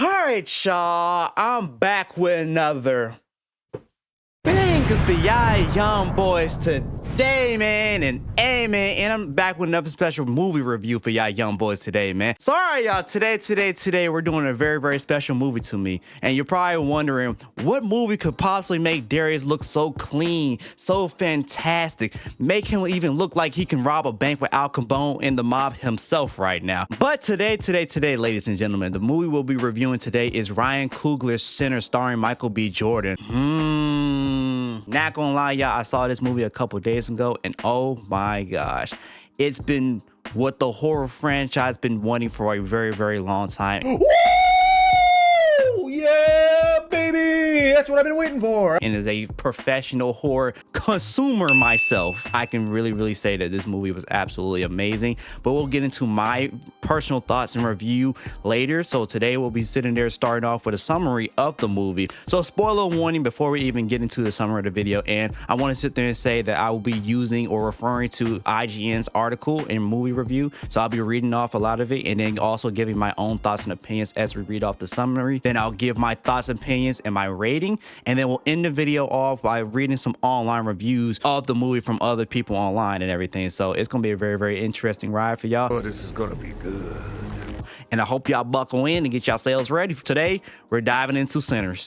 All right, y'all. I'm back with another bang of the Young Boys today, man, and hey, man, and I'm back with another special movie review for y'all young boys today, man. So, all right, y'all, today, we're doing a very special movie to me, and you're probably wondering what movie could possibly make Darius look so clean, so fantastic, make him even look like he can rob a bank with Al Capone and the mob himself right now. But today, ladies and gentlemen, the movie we'll be reviewing today is Ryan Coogler's Sinners, starring Michael B. Jordan. Not gonna lie, y'all, I saw this movie a couple days ago, and oh my gosh, it's been what the horror franchise been wanting for a very long time. Woo! Yeah, baby! That's what I've been waiting for. And as a professional horror consumer myself, I can really say that this movie was absolutely amazing. But we'll get into my personal thoughts and review later. So today we'll be sitting there starting off with a summary of the movie. So spoiler warning before we even get into the summary of the video. And I want to sit there and say that I will be using or referring to IGN's article and movie review. So I'll be reading off a lot of it and then also giving my own thoughts and opinions as we read off the summary. Then I'll give my thoughts, opinions, and my rating. And then we'll end the video off by reading some online reviews of the movie from other people online and everything. So it's gonna be a very interesting ride for y'all. Oh, this is gonna be good. And I hope y'all buckle in and get yourselves ready. For today, we're diving into Sinners.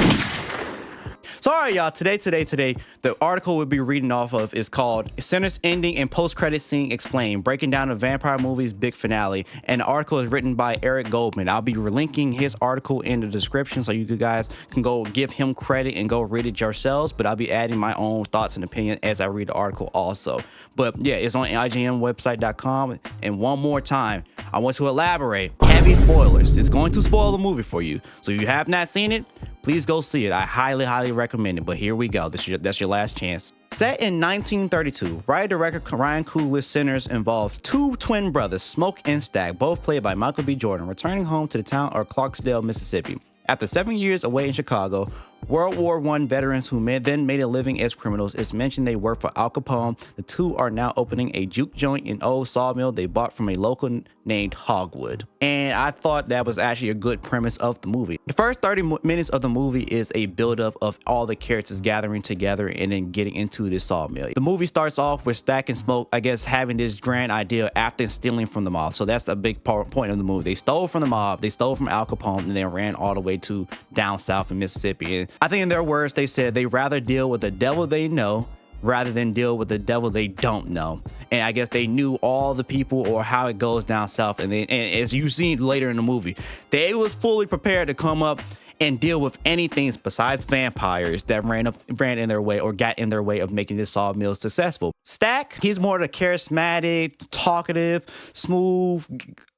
So, all right, y'all, today, the article we'll be reading off of is called Sinners Ending and Post-Credit Scene Explained, breaking down the vampire movie's big finale. And the article is written by Eric Goldman. I'll be linking his article in the description so you guys can go give him credit and go read it yourselves. But I'll be adding my own thoughts and opinions as I read the article also. But yeah, it's on IGNwebsite.com. And one more time, I want to elaborate. Heavy spoilers. It's going to spoil the movie for you. So if you have not seen it, please go see it. I highly recommend it. But here we go. That's your last chance. Set in 1932, writer-director Ryan Coogler's Sinners involves two twin brothers, Smoke and Stack, both played by Michael B. Jordan, returning home to the town of Clarksdale, Mississippi. After 7 years away in Chicago, World War I veterans who then made a living as criminals, it's mentioned they work for Al Capone. The two are now opening a juke joint in old sawmill they bought from a local named Hogwood. And I thought that was actually a good premise of the movie. The first 30 minutes of the movie is a buildup of all the characters gathering together and then getting into this sawmill. The movie starts off with Stack and Smoke, I guess, having this grand idea after stealing from the mob. So that's the big point of the movie. They stole from the mob, they stole from Al Capone, and then ran all the way to down south in Mississippi. And I think in their words, they said they'd rather deal with the devil they know rather than deal with the devil they don't know. And I guess they knew all the people or how it goes down south. And as you see later in the movie, they was fully prepared to come up and deal with anything besides vampires that ran in their way or got in their way of making this sawmill successful. Stack, he's more the charismatic, talkative, smooth,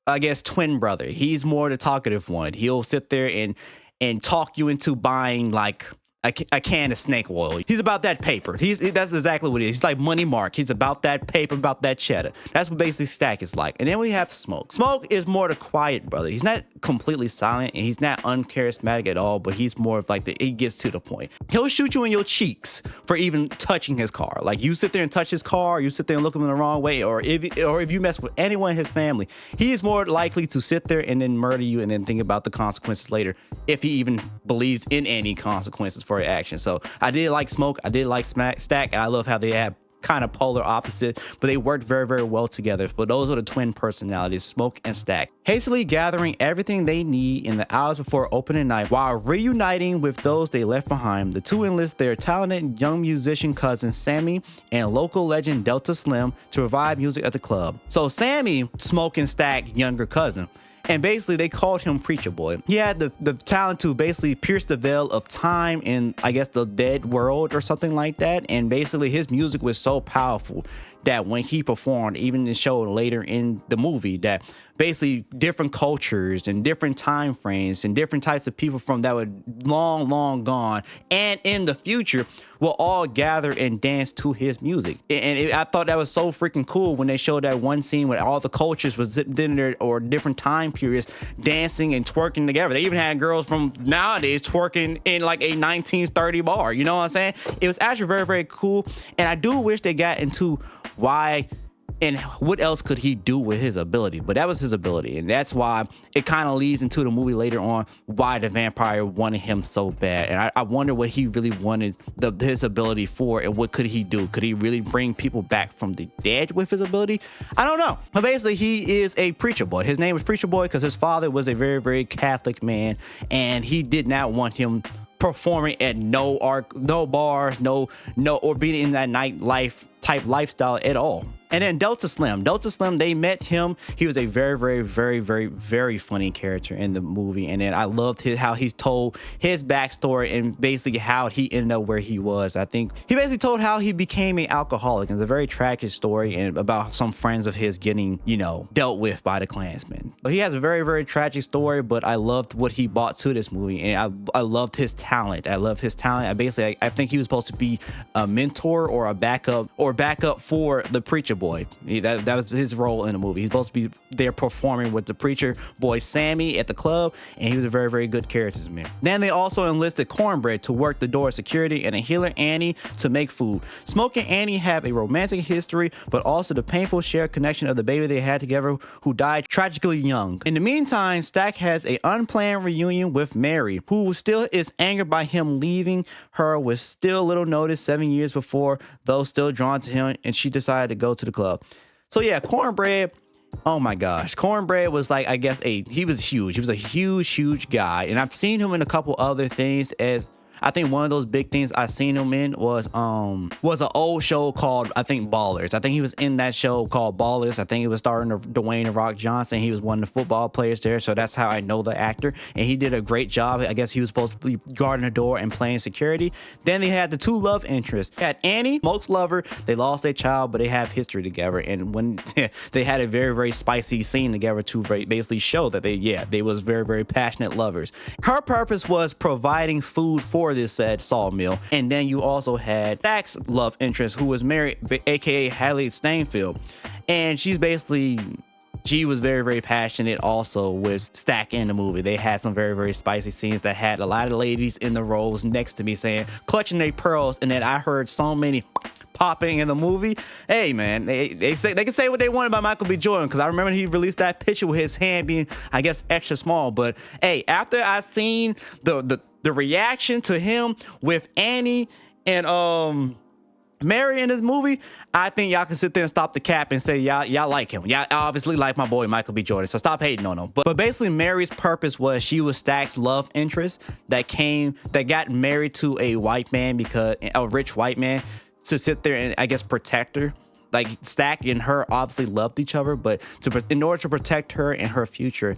I guess, twin brother. He's more the talkative one. He'll sit there and talk you into buying like a can of snake oil. He's about that paper. That's exactly what he is. He's like Money Mark. He's about that paper, about that cheddar. That's what basically Stack is like. And then we have Smoke. Smoke is more the quiet brother. He's not completely silent and he's not uncharismatic at all, but he's more of like he gets to the point. He'll shoot you in your cheeks for even touching his car. Like you sit there and touch his car, you sit there and look him in the wrong way, or if you mess with anyone in his family, he is more likely to sit there and then murder you and then think about the consequences later, if he even believes in any consequences for action. So I did like Smoke, I did like Stack, and I love how they have kind of polar opposite, but they worked very well together. But those are the twin personalities, Smoke and Stack. Hastily gathering everything they need in the hours before opening night while reuniting with those they left behind, the two enlist their talented young musician cousin Sammy and local legend Delta Slim to provide music at the club. So Sammy, Smoke and Stack younger cousin, and basically they called him Preacher Boy. He had the talent to basically pierce the veil of time in, I guess, the dead world or something like that. And basically his music was so powerful that when he performed, even in the show later in the movie, that basically different cultures and different time frames and different types of people from that were long gone and in the future will all gather and dance to his music. And I thought that was so freaking cool when they showed that one scene where all the cultures was in there or different time periods dancing and twerking together. They even had girls from nowadays twerking in like a 1930 bar. You know what I'm saying? It was actually very cool. And I do wish they got into why And what else could he do with his ability? But that was his ability. And that's why it kind of leads into the movie later on why the vampire wanted him so bad. And I wonder what he really wanted his ability for, and what could he do? Could he really bring people back from the dead with his ability? I don't know. But basically, he is a preacher boy. His name was Preacher Boy because his father was a very, very Catholic man, and he did not want him performing at no bars, or being in that nightlife type lifestyle at all. And then Delta Slim, they met him. He was a very, very, very, very, very funny character in the movie. And then I loved how he told his backstory and basically how he ended up where he was. I think he basically told how he became an alcoholic. It's a very tragic story and about some friends of his getting, dealt with by the Klansmen. But he has a very, very tragic story, but I loved what he brought to this movie. And I loved his talent. I think he was supposed to be a mentor or a backup for the Preacher Boy. That was his role in the movie. He's supposed to be there performing with the Preacher Boy Sammy at the club, and he was a very, very good character to me. Then they also enlisted Cornbread to work the door of security and a healer Annie to make food. Smoke and Annie have a romantic history, but also the painful shared connection of the baby they had together who died tragically young. In the meantime, Stack has an unplanned reunion with Mary, who still is angered by him leaving her with still little notice 7 years before, though still drawn to him, and she decided to go to the club. So yeah, Cornbread, oh my gosh, Cornbread was like, I guess he was huge. He was a huge guy, and I've seen him in a couple other things. As I think one of those big things I seen him in was an old show called, I think, Ballers. I think he was in that show called Ballers. I think it was starring Dwayne "The Rock" Johnson. He was one of the football players there, so that's how I know the actor. And he did a great job. I guess he was supposed to be guarding the door and playing security. Then they had the two love interests. They had Annie, Smoke's lover. They lost their child, but they have history together. And when they had a very, very spicy scene together to basically show that they was very, very passionate lovers. Her purpose was providing food for this said sawmill. And then you also had Stack's love interest, who was Mary, aka Haley Steinfeld, and she was very, very passionate also with Stack in the movie. They had some very, very spicy scenes that had a lot of ladies in the rows next to me saying, clutching their pearls, and then I heard so many popping in the movie. Hey man, they can say what they want about Michael B. Jordan, because I remember he released that picture with his hand being, I guess, extra small. But hey, after I seen the reaction to him with Annie and Mary in this movie, I think y'all can sit there and stop the cap and say y'all like him. Y'all obviously like my boy Michael B. Jordan, so stop hating on him. But basically, Mary's purpose was she was Stack's love interest that got married to a white man, because a rich white man, to sit there and I guess protect her. Like Stack and her obviously loved each other, but in order to protect her and her future,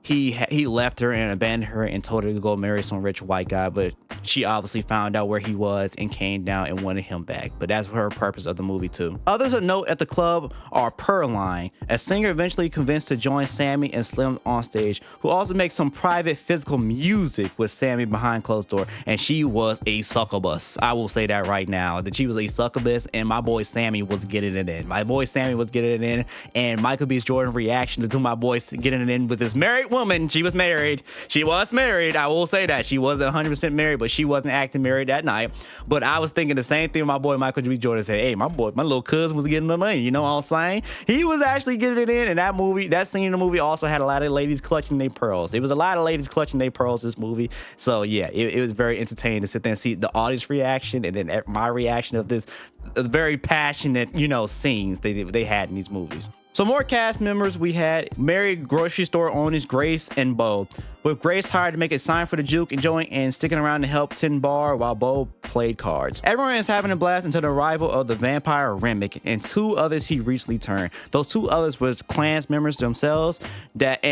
he left her and abandoned her and told her to go marry some rich white guy. But she obviously found out where he was and came down and wanted him back. But that's her purpose of the movie too. Others of note at the club are Pearline, a singer eventually convinced to join Sammy and Slim on stage, who also makes some private physical music with Sammy behind closed door. And she was a succubus. I will say that right now, that she was a succubus, and my boy Sammy was getting it in. And Michael B. Jordan's reaction to my boy getting it in with this married woman. She was married. I will say that she wasn't 100% married, but she wasn't acting married that night. But I was thinking the same thing. My boy Michael B. Jordan said, hey, my little cousin was getting the money. You know what I'm saying? He was actually getting it in. And that scene in the movie also had a lot of ladies clutching their pearls. It was a lot of ladies clutching their pearls this movie. So yeah, it was very entertaining to sit there and see the audience reaction, and then my reaction of this very passionate, scenes they had in these movies. So more cast members, we had married grocery store owners Grace and Bo, with Grace hired to make a sign for the juke and joint and sticking around to help tend bar while Bo played cards. Everyone is having a blast until the arrival of the vampire Remick and two others he recently turned. Those two others was Klan members themselves, but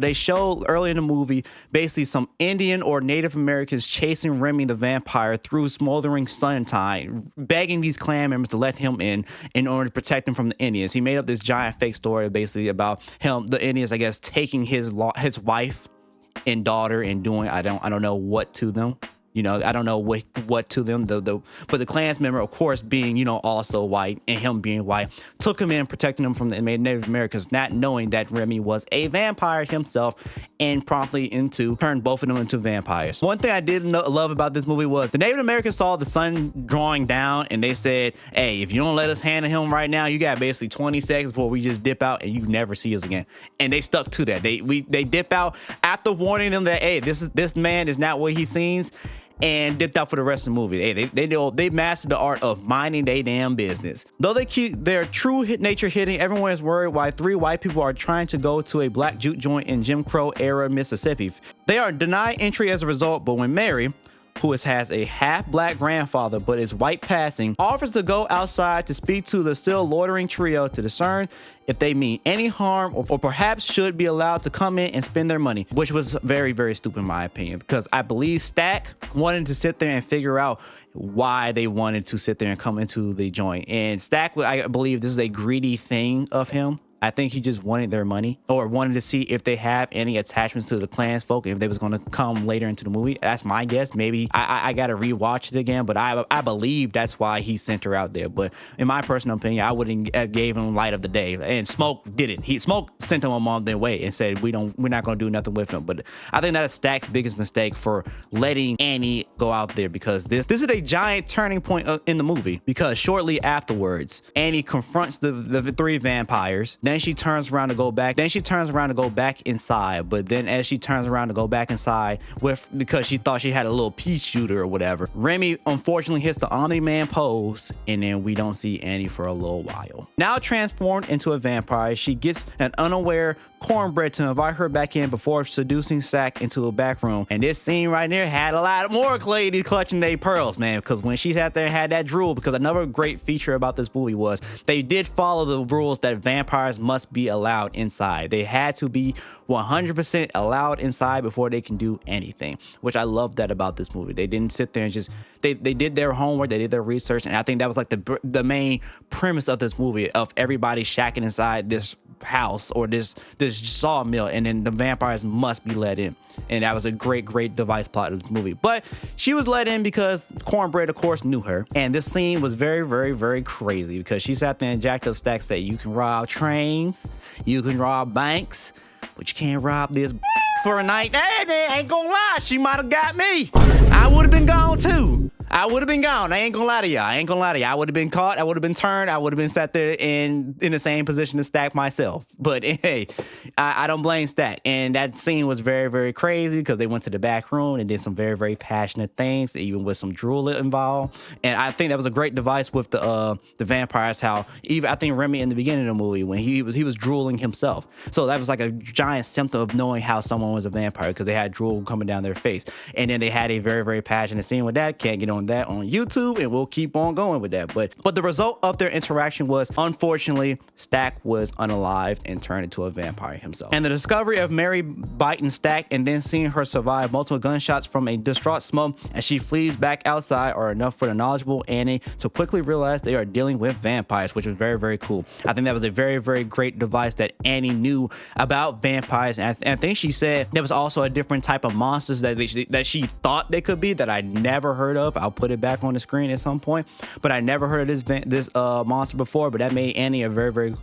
they showed early in the movie basically some Indian or Native Americans chasing Remy the vampire through smoldering sunshine, begging these Klan members to let him in order to protect him from the Indians. He made up this giant fake story basically about the Indians, I guess, taking his wife and daughter and doing I don't know what to them. You know, I don't know what to them, but the Klans member, of course, being, you know, also white, and him being white, took him in, protecting him from the Native Americans, not knowing that Remy was a vampire himself, and promptly turned both of them into vampires. One thing I did love about this movie was the Native Americans saw the sun drawing down, and they said, hey, if you don't let us handle him right now, you got basically 20 seconds before we just dip out and you never see us again. And they stuck to that. They dip out after warning them that, hey, this man is not what he seems, and dipped out for the rest of the movie. Hey, they mastered the art of minding their damn business. Though they keep their true nature hidden, everyone is worried why 3 white people are trying to go to a black juke joint in Jim Crow era Mississippi. They are denied entry as a result, but when Mary, who has a half-black grandfather but is white passing, offers to go outside to speak to the still loitering trio to discern if they mean any harm or perhaps should be allowed to come in and spend their money, which was very, very stupid in my opinion, because I believe Stack wanted to sit there and figure out why they wanted to sit there and come into the joint. And Stack, I believe this is a greedy thing of him. I think he just wanted their money, or wanted to see if they have any attachments to the Klans folk, if they was going to come later into the movie. That's my guess. Maybe I got to rewatch it again, but I believe that's why he sent her out there. But in my personal opinion, I wouldn't have gave him light of the day. And Smoke didn't. Smoke sent him on their way and said we're not going to do nothing with him. But I think that is Stack's biggest mistake for letting Annie go out there, because this is a giant turning point in the movie, because shortly afterwards Annie confronts the 3 vampires. Then she turns around to go back. Then she turns around to go back inside. But then as she turns around to go back inside, because she thought she had a little pea shooter or whatever, Remy unfortunately hits the Omni-Man pose, and then we don't see Annie for a little while. Now transformed into a vampire, she gets an unaware Cornbread to invite her back in before seducing Stack into a back room. And this scene right there had a lot more ladies clutching their pearls, man, because when she sat there and had that drool, because another great feature about this movie was they did follow the rules that vampires must be allowed inside. They had to be 100% allowed inside before they can do anything, which I love that about this movie. They didn't sit there and just, they did their homework, they did their research, and I think that was like the main premise of this movie, of everybody shacking inside this house or this sawmill, and then the vampires must be let in. And that was a great device plot of this movie. But she was let in because Cornbread, of course, knew her. And this scene was very crazy, because she sat there and jacked up Stack, said, you can rob trains, you can rob banks, but you can't rob this for a night. Hey, ain't gonna lie, she might have got me. I would have been gone too. I would have been gone. I ain't gonna lie to y'all. I would have been caught. I would have been turned. I would have been sat there in the same position as Stack myself. But hey, I don't blame Stack. And that scene was very crazy, because they went to the back room and did some very passionate things, even with some drool involved. And I think that was a great device with the vampires. How even I think Remy in the beginning of the movie, when he was drooling himself. So that was like a giant symptom of knowing how someone was a vampire, because they had drool coming down their face. And then they had a very passionate scene with that. Can't get on that on YouTube, and we'll keep on going with that. But the result of their interaction was, unfortunately, Stack was unalived and turned into a vampire himself. And the discovery of Mary biting Stack and then seeing her survive multiple gunshots from a distraught Smoke as she flees back outside are enough for the knowledgeable Annie to quickly realize they are dealing with vampires, which was very cool. I think that was a very great device that Annie knew about vampires. And I think she said there was also a different type of monsters that she thought they could be that I never heard of. I'll put it back on the screen at some point, but I never heard of this monster before. But that made Annie a very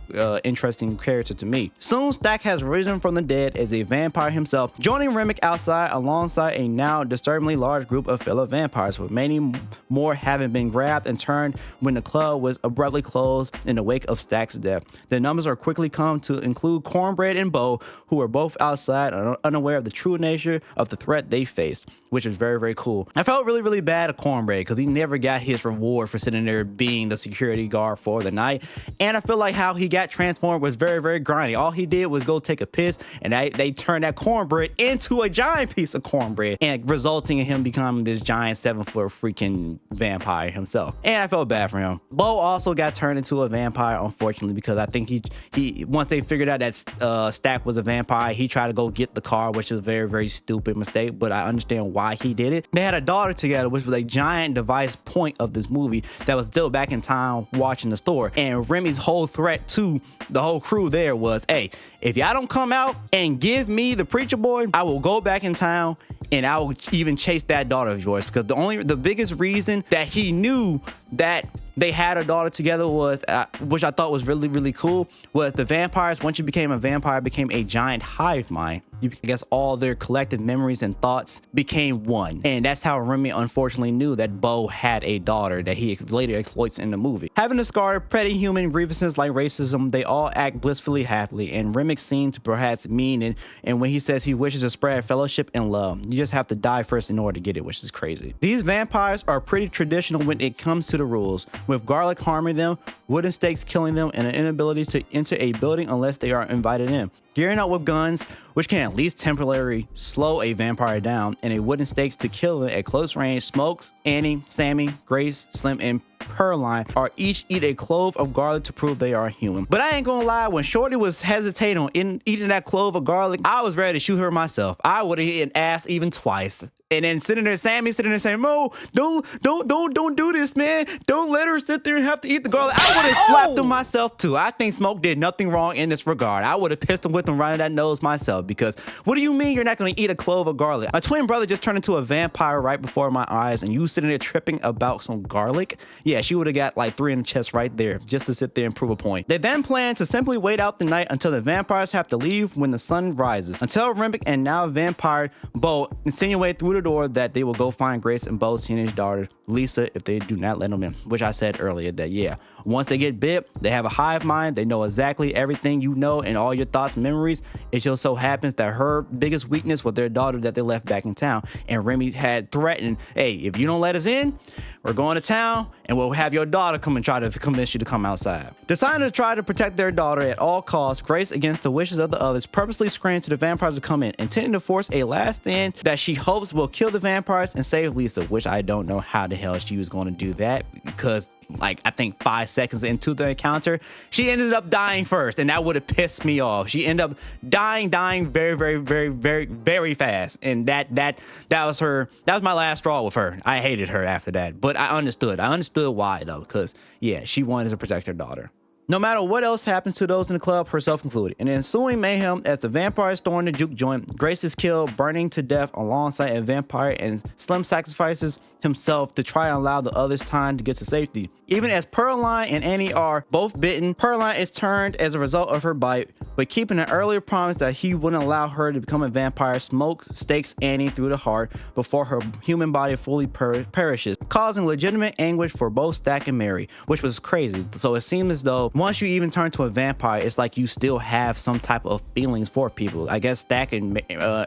interesting character to me. Soon Stack has risen from the dead as a vampire himself, joining Remick outside alongside a now disturbingly large group of fellow vampires, with many more having been grabbed and turned when the club was abruptly closed in the wake of Stack's death. The numbers are quickly come to include Cornbread and Bo, who are both outside and unaware of the true nature of the threat they faced, which is very cool. I felt really bad at Cornbread, because he never got his reward for sitting there being the security guard for the night. And I feel like how he got transformed was very grindy. All he did was go take a piss, and they turned that cornbread into a giant piece of cornbread, and resulting in him becoming this giant 7-foot freaking vampire himself. And I felt bad for him. Bo also got turned into a vampire, unfortunately, because I think he once they figured out that Stack was a vampire, he tried to go get the car, which is a very stupid mistake, but I understand why he did it. They had a daughter together, which was a giant giant device point of this movie that was still back in town watching the store. And Remy's whole threat to the whole crew there was, hey, if y'all don't come out and give me the preacher boy, I will go back in town and I will even chase that daughter of yours. Because the biggest reason that he knew that they had a daughter together was, which I thought was really, really cool, was the vampires, once you became a vampire, became a giant hive mind. I guess all their collective memories and thoughts became one. And that's how Remy unfortunately knew that Bo had a daughter that he later exploits in the movie. Having a scar, petty human grievances like racism, they all act blissfully happily. And Remick seems to perhaps mean it. And when he says he wishes to spread fellowship and love, you just have to die first in order to get it, which is crazy. These vampires are pretty traditional when it comes to the rules, with garlic harming them, wooden stakes killing them, and an inability to enter a building unless they are invited in. Gearing up with guns, which can at least temporarily slow a vampire down, and a wooden stakes to kill them at close range. Smokes, Annie, Sammy, Grace, Slim, and Pearline are each eat a clove of garlic to prove they are human. But I ain't gonna lie, when Shorty was hesitating on eating that clove of garlic, I was ready to shoot her myself. I would have hit an ass even twice. And then Sammy sitting there saying, "Mo, don't do this, man. Don't let her sit there and have to eat the garlic." I would have slapped him myself too. I think Smoke did nothing wrong in this regard. I would have pissed him with him right in that nose myself, because what do you mean you're not gonna eat a clove of garlic? My twin brother just turned into a vampire right before my eyes, and you sitting there tripping about some garlic? Yeah, she would have got like 3 in the chest right there just to sit there and prove a point. They then plan to simply wait out the night until the vampires have to leave when the sun rises. Until Remick and now vampire Bo insinuate through the door that they will go find Grace and Bo's teenage daughter, Lisa, if they do not let them in. Which I said earlier that, yeah, once they get bit, they have a hive mind. They know exactly everything you know and all your thoughts and memories. It just so happens that her biggest weakness was their daughter that they left back in town. And Remy had threatened, hey, if you don't let us in, we're going to town and we'll have your daughter come and try to convince you to come outside. Deciding to try to protect their daughter at all costs, Grace, against the wishes of the others, purposely screamed to the vampires to come in, intending to force a last stand that she hopes will kill the vampires and save Lisa, which I don't know how the hell she was going to do that, because like I think 5 seconds into the encounter, she ended up dying first, and that would have pissed me off. She ended up dying very fast, and that was my last straw with her. I hated her after that, but I understood why though, because yeah, she wanted to protect her daughter. No matter what else happens to those in the club, herself included. In the ensuing mayhem, as the vampires storm the juke joint, Grace is killed, burning to death alongside a vampire, and Slim sacrifices himself to try and allow the others time to get to safety. Even as Pearline and Annie are both bitten, Pearline is turned as a result of her bite, but keeping an earlier promise that he wouldn't allow her to become a vampire, Smoke stakes Annie through the heart before her human body fully perishes, causing legitimate anguish for both Stack and Mary, which was crazy. So it seemed as though once you even turn to a vampire, it's like you still have some type of feelings for people. I guess Stack and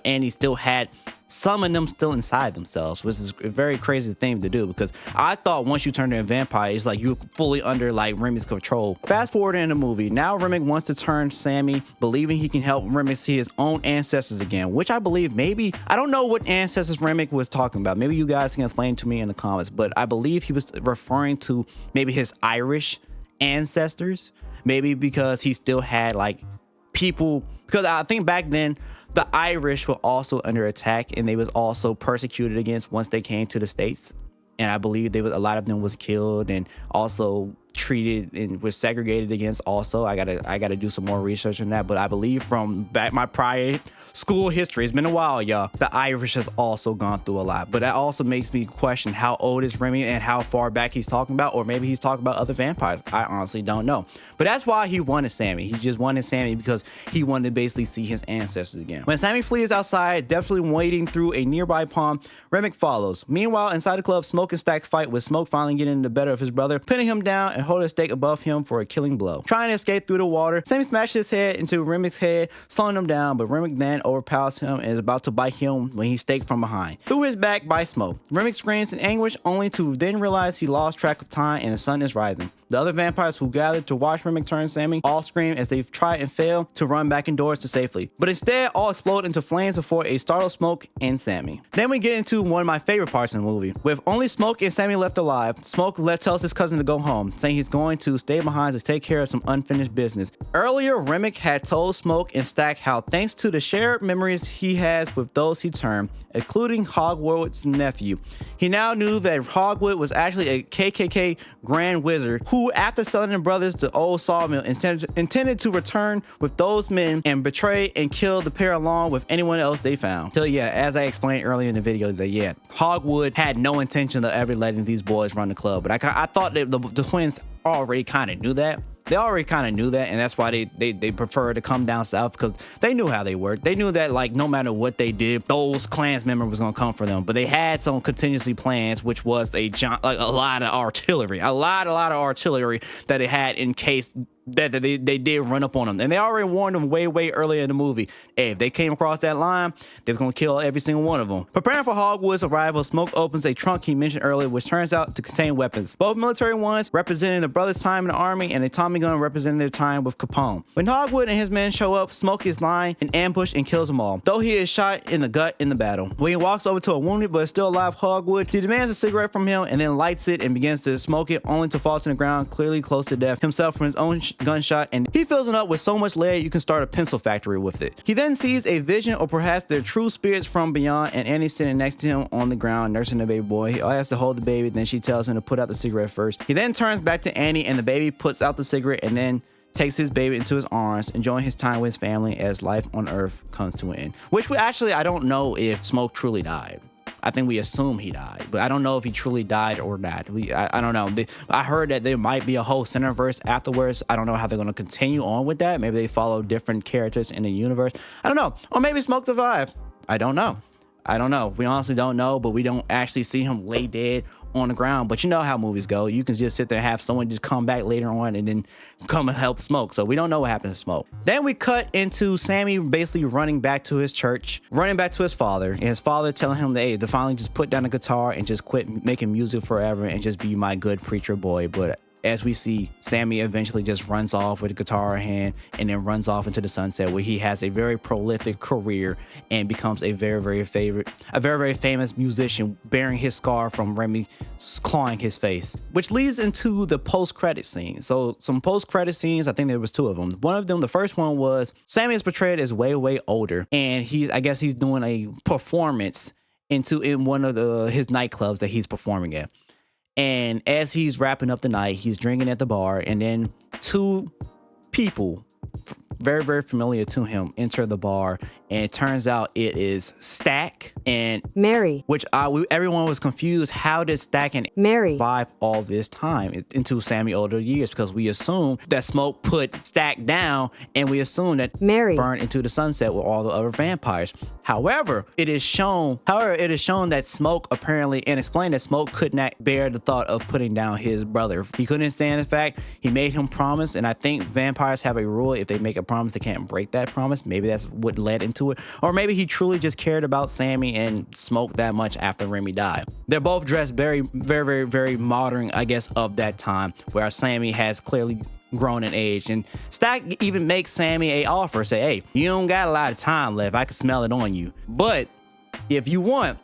Annie still had some of them still inside themselves, which is a very crazy thing to do, because I thought once you turn into a vampire, it's like you're fully under like Remy's control. Fast forward in the movie, now Remy wants to turn Sammy, believing he can help Remy see his own ancestors again, which I believe maybe, I don't know what ancestors Remy was talking about. Maybe you guys can explain to me in the comments, but I believe he was referring to maybe his Irish ancestors, maybe because he still had like people, because I think back then the Irish were also under attack, and they was also persecuted against once they came to the States. And I believe a lot of them was killed and also treated and was segregated against also. I gotta do some more research on that, but I believe from back my prior school history, it's been a while, y'all, the Irish has also gone through a lot. But that also makes me question how old is Remy and how far back he's talking about, or maybe he's talking about other vampires. I honestly don't know. But that's why he wanted Sammy. He just wanted Sammy because he wanted to basically see his ancestors again. When Sammy flees outside, definitely wading through a nearby pond, Remick follows. Meanwhile, inside the club, Smoke and Stack fight, with Smoke finally getting the better of his brother, pinning him down and holding a stake above him for a killing blow. Trying to escape through the water, Sammy smashes his head into Remick's head, slowing him down, but Remick then overpowers him and is about to bite him when he's staked from behind. Through his back by Smoke. Remick screams in anguish, only to then realize he lost track of time and the sun is rising. The other vampires who gathered to watch Remick turn Sammy all scream as they try and fail to run back indoors to safely. But instead, all explode into flames before a startled Smoke and Sammy. Then we get into one of my favorite parts in the movie. With only Smoke and Sammy left alive, Smoke tells his cousin to go home, saying he's going to stay behind to take care of some unfinished business. Earlier, Remick had told Smoke and Stack how thanks to the shared memories he has with those he turned, including Hogwarts' nephew, he now knew that Hogwarts was actually a KKK Grand Wizard who, after selling their brothers to Old Sawmill, intended to return with those men and betray and kill the pair along with anyone else they found. So yeah, as I explained earlier in the video, that yeah, Hogwarts had no intention of ever letting these boys run the club, but I thought that the twins already kind of knew that. They already kind of knew that, and that's why they prefer to come down south, because they knew how they worked. They knew that, like, no matter what they did, those Klans members was gonna come for them. But they had some contingency plans, which was a lot of artillery, a lot of artillery that they had in case that they did run up on them. And they already warned them way earlier in the movie. Hey, if they came across that line, they were gonna kill every single one of them. Preparing for Hogwarts' arrival, Smoke opens a trunk he mentioned earlier, which turns out to contain weapons. Both military ones representing the brothers' time in the army, and a Tommy gun representing their time with Capone. When Hogwarts and his men show up, Smoke is lying in ambush and kills them all, though he is shot in the gut in the battle. When he walks over to a wounded but still alive Hogwarts, he demands a cigarette from him and then lights it and begins to smoke it, only to fall to the ground, clearly close to death himself from his own gunshot, and he fills it up with so much lead you can start a pencil factory with it. He then sees a vision, or perhaps their true spirits from beyond, and Annie sitting next to him on the ground nursing the baby boy. He has to hold the baby, then she tells him to put out the cigarette first. He then turns back to Annie, and the baby puts out the cigarette and then takes his baby into his arms, enjoying his time with his family as life on Earth comes to an end. Which I don't know if Smoke truly died. I think we assume he died, but I don't know if he truly died or not. I don't know. I heard that there might be a whole Cineverse afterwards. I don't know how they're going to continue on with that. Maybe they follow different characters in the universe. I don't know. Or maybe Smoke survived. I don't know. We honestly don't know, but we don't actually see him lay dead on the ground. But you know how movies go. You can just sit there and have someone just come back later on and then come and help Smoke. So we don't know what happened to Smoke. Then we cut into Sammy basically running back to his church, running back to his father, and his father telling him that, hey, to finally just put down the guitar and just quit making music forever and just be my good preacher boy. But as we see, Sammy eventually just runs off with a guitar in hand and then runs off into the sunset, where he has a very prolific career and becomes a very famous musician, bearing his scar from Remy clawing his face, which leads into the post-credit scene. So some post-credit scenes, I think there was two of them. One of them, the first one, was Sammy is portrayed as way older, and I guess he's doing a performance in one of his nightclubs that he's performing at. And as he's wrapping up the night, he's drinking at the bar, and then two people very familiar to him enter the bar, and it turns out it is Stack and Mary, which everyone was confused. How did Stack and Mary survive all this time into Sammy's older years? Because we assume that Smoke put Stack down, and we assume that Mary burned into the sunset with all the other vampires. However, it is shown that Smoke apparently, and explained that Smoke could not bear the thought of putting down his brother. He couldn't stand the fact he made him promise, and I think vampires have a rule: if they make a promise, they can't break that promise. Maybe that's what led into it. Or maybe he truly just cared about Sammy and Smoke that much after Remy died. They're both dressed very modern, I guess, of that time, where Sammy has clearly grown in age. And Stack even makes Sammy a offer, say, hey, you don't got a lot of time left. I can smell it on you. But if you want,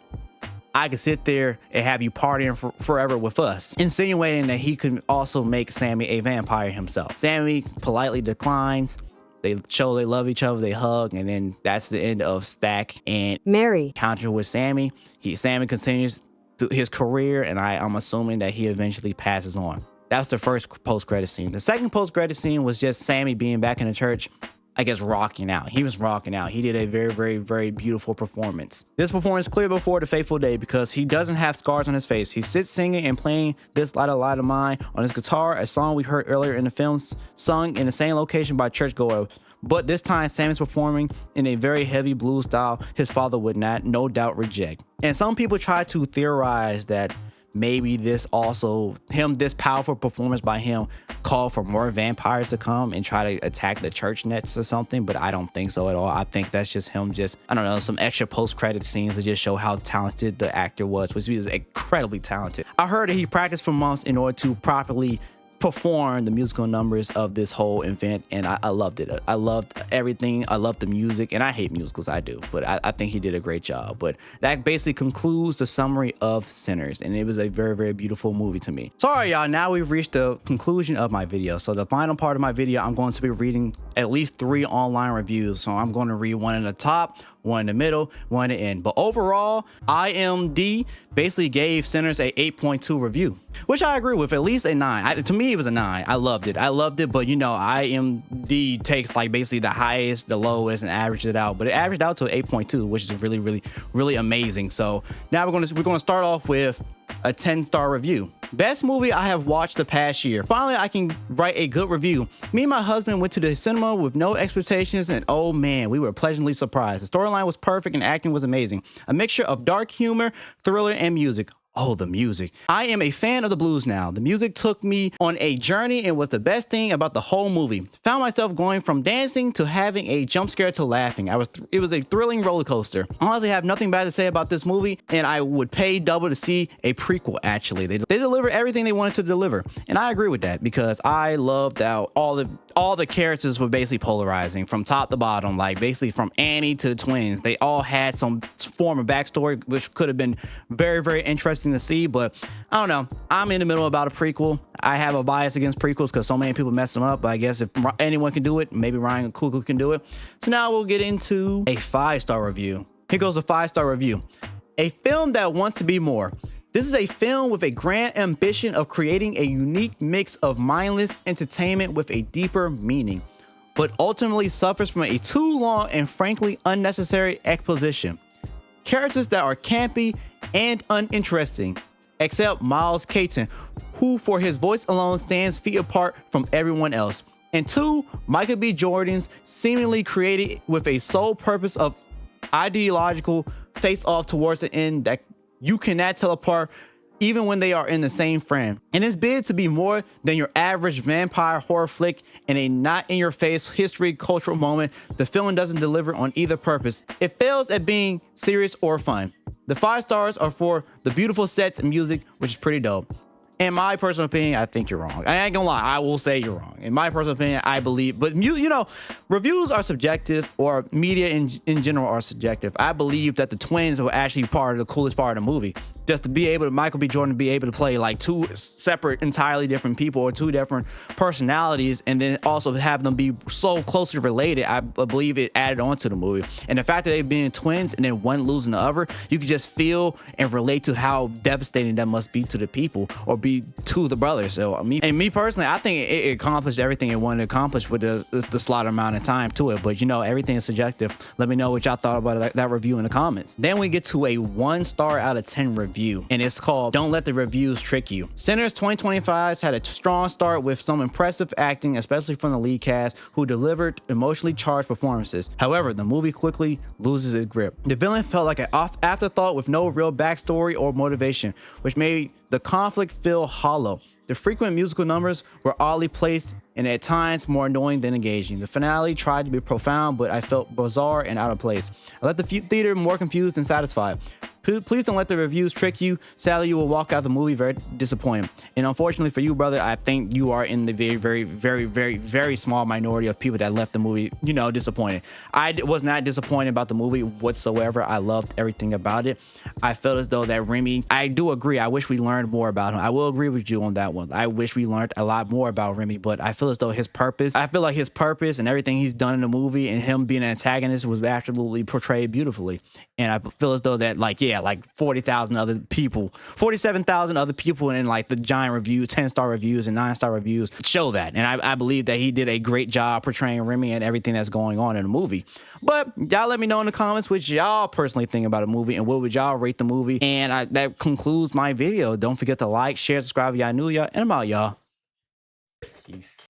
I could sit there and have you partying forever with us, insinuating that he could also make Sammy a vampire himself. Sammy politely declines. They show they love each other, they hug, and then that's the end of Stack and Mary encounter with Sammy. Sammy continues his career, and I'm assuming that he eventually passes on. That's the first post-credit scene. The second post-credit scene was just Sammy being back in the church, I guess, rocking out. He was rocking out. He did a very beautiful performance. This performance clear before the fateful day, because he doesn't have scars on his face. He sits singing and playing This Light of Mine on his guitar, a song we heard earlier in the film, sung in the same location by churchgoers. But this time, Sammy's performing in a very heavy blues style his father would no doubt reject. And some people try to theorize that maybe this powerful performance by him called for more vampires to come and try to attack the church nets or something, but I don't think so at all. I think that's just him, some extra post-credit scenes to just show how talented the actor was, which he was incredibly talented. I heard that he practiced for months in order to properly performed the musical numbers of this whole event, and I loved it. I loved everything. I loved the music, and I hate musicals, I do, but I think he did a great job. But that basically concludes the summary of Sinners, and it was a very, very beautiful movie to me. Sorry, y'all, now we've reached the conclusion of my video. So the final part of my video, I'm going to be reading at least 3 online reviews. So I'm going to read one in the top, one in the middle, one in the end. But overall, IMDb basically gave Sinners a 8.2 review, which I agree with, at least a 9. To me, it was a 9. I loved it. But you know, IMDb takes like basically the highest, the lowest, and averages it out. But it averaged out to 8.2, which is really, really, really amazing. So now we're going to start off with a 10-star review. Best movie I have watched the past year. Finally, I can write a good review. Me and my husband went to the cinema with no expectations, and oh man, we were pleasantly surprised. The storyline was perfect and acting was amazing. A mixture of dark humor, thriller, and music. Oh, the music. I am a fan of the blues now. The music took me on a journey and was the best thing about the whole movie. Found myself going from dancing to having a jump scare to laughing. It was a thrilling roller coaster. Honestly, I have nothing bad to say about this movie, and I would pay double to see a prequel, actually. They delivered everything they wanted to deliver, and I agree with that because I loved how all the characters were basically polarizing from top to bottom, like basically from Annie to the twins. They all had some form of backstory, which could have been very, very interesting to see, but I don't know. I'm in the middle about a prequel. I have a bias against prequels because so many people mess them up, but I guess if anyone can do it, maybe Ryan Coogler can do it. So now we'll get into a 5-star review. Here goes a 5-star review. A film that wants to be more. This is a film with a grand ambition of creating a unique mix of mindless entertainment with a deeper meaning, but ultimately suffers from a too long and frankly unnecessary exposition. Characters that are campy and uninteresting, except Miles Caton, who for his voice alone stands feet apart from everyone else. And 2, Michael B. Jordan's seemingly created with a sole purpose of ideological face-off towards the end that you cannot tell apart even when they are in the same frame. In its bid to be more than your average vampire horror flick and a not-in-your-face history cultural moment, the film doesn't deliver on either purpose. It fails at being serious or fun. The 5 stars are for the beautiful sets and music, which is pretty dope. In my personal opinion, I think you're wrong. I ain't gonna lie, I will say you're wrong. In my personal opinion, I believe, but you know, reviews are subjective, or media in general are subjective. I believe that the twins were actually part of the coolest part of the movie. Just to be able to, Michael B. Jordan be able to play like 2 separate, entirely different people or 2 different personalities, and then also have them be so closely related, I believe it added on to the movie. And the fact that they've been twins and then one losing the other, you can just feel and relate to how devastating that must be to the people or be to the brothers. So me personally, I think it accomplished everything it wanted to accomplish with the slot amount of time to it. But you know, everything is subjective. Let me know what y'all thought about that review in the comments. Then we get to a 1 star out of 10 review, and it's called Don't Let the Reviews Trick You. Sinners 2025's had a strong start with some impressive acting, especially from the lead cast, who delivered emotionally charged performances. However, the movie quickly loses its grip. The villain felt like an afterthought with no real backstory or motivation, which made the conflict feel hollow. The frequent musical numbers were oddly placed and at times more annoying than engaging. The finale tried to be profound, but I felt bizarre and out of place. I left the theater more confused than satisfied. Please don't let the reviews trick you. Sadly, you will walk out the movie very disappointed. And unfortunately for you, brother, I think you are in the very, very, very, very, very small minority of people that left the movie, you know, disappointed. I was not disappointed about the movie whatsoever. I loved everything about it. I felt as though that Remy, I do agree. I wish we learned more about him. I will agree with you on that one. I wish we learned a lot more about Remy, but I feel as though his purpose and everything he's done in the movie and him being an antagonist was absolutely portrayed beautifully. And I feel as though that, like 47,000 other people in like the giant reviews, 10-star reviews and 9-star reviews show that. And I believe that he did a great job portraying Remy and everything that's going on in the movie. But y'all let me know in the comments what y'all personally think about the movie and what would y'all rate the movie. And that concludes my video. Don't forget to like, share, subscribe if y'all new, y'all. And I'm out, y'all. Peace.